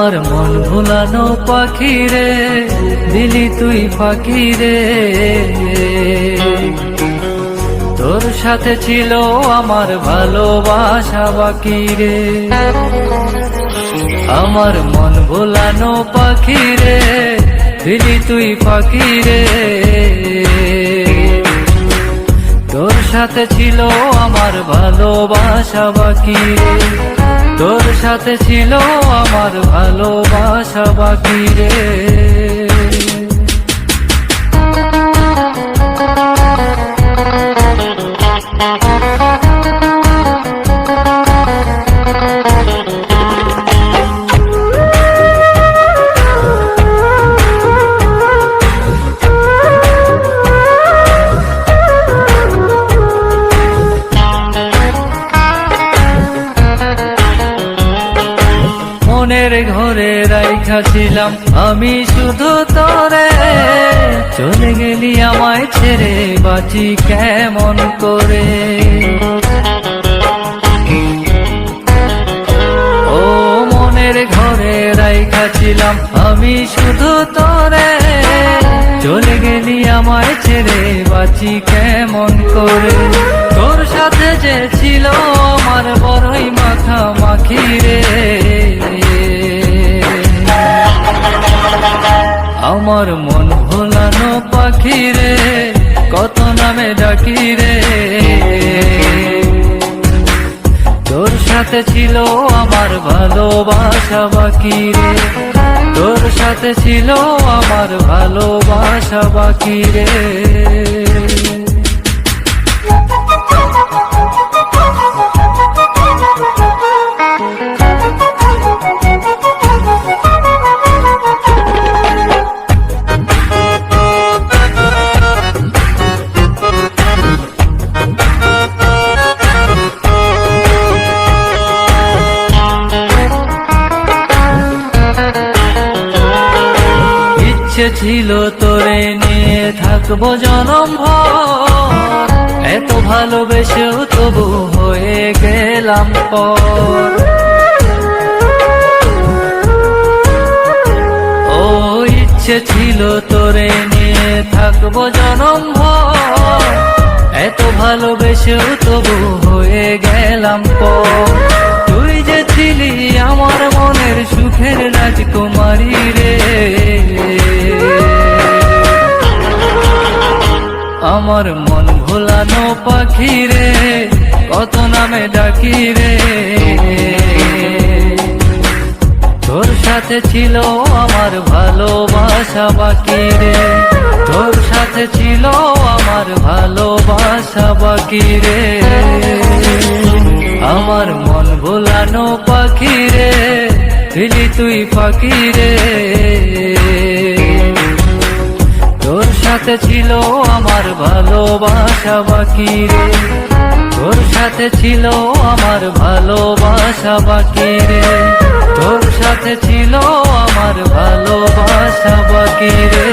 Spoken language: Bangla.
আমার মন ভুলানো পাখি রে, দিলি তুই ফাঁকি রে। তোর সাথে ছিল আমার ভালোবাসা বাকি রে। আমার মন ভুলানো পাখি রে, দিলি তুই ফাঁকি রে। তোর সাথে ছিল আমার ভালোবাসা বাকি রে। তোর সাথে ছিল আমার ভালোবাসা বাকি রে। মনের ঘরে রাইখা ছিলাম আমি শুধু তোরে, চলে গেলি আমায় ছেড়ে বাঁচি কেমন করে। ও মনের ঘরে রাইখা ছিলাম আমি শুধু তোরে, চলে গেলি আমায় ছেড়ে বাঁচি কেমন করে। তোর সাথে যে ছিল আমার বড়ই মাখামাখি রে। আমার মন ভোলানো পাখি রে, কত নামে ডাকি রে। তোর সাথে ছিল আমার ভালোবাসা বাকি রে। তোর সাথে ছিল আমার ভালোবাসা বাকি রে। ইচ্ছে ছিল তোরে নিয়ে থাকবো জনম ভর, এত ভালোবেসেও তবু হয়ে গেলাম পর। ও ইচ্ছে ছিল তোরে নিয়ে থাকবো জনম ভর, এত ভালোবেসেও তবু হয়ে গেলাম পর। তুই যে ছিলি আমার মনের সুখের রাজকুমারী রে। আমার মন ভোলানো পাখি রে, কত নামে ডাকি রে। তোর সাথে ছিল আমার ভালোবাসা বাকি রে। তোর সাথে ছিল আমার ভালোবাসা বাকি রে। আমার মন ভোলানো পাখি রে, দিলি তুই ফাঁকি রে। তোর সাথে ছিল আমার ভালোবাসা বাকি রে। তোর সাথে ছিল আমার ভালোবাসা বাকি রে। তোর সাথে ছিল আমার ভালোবাসা বাকি রে।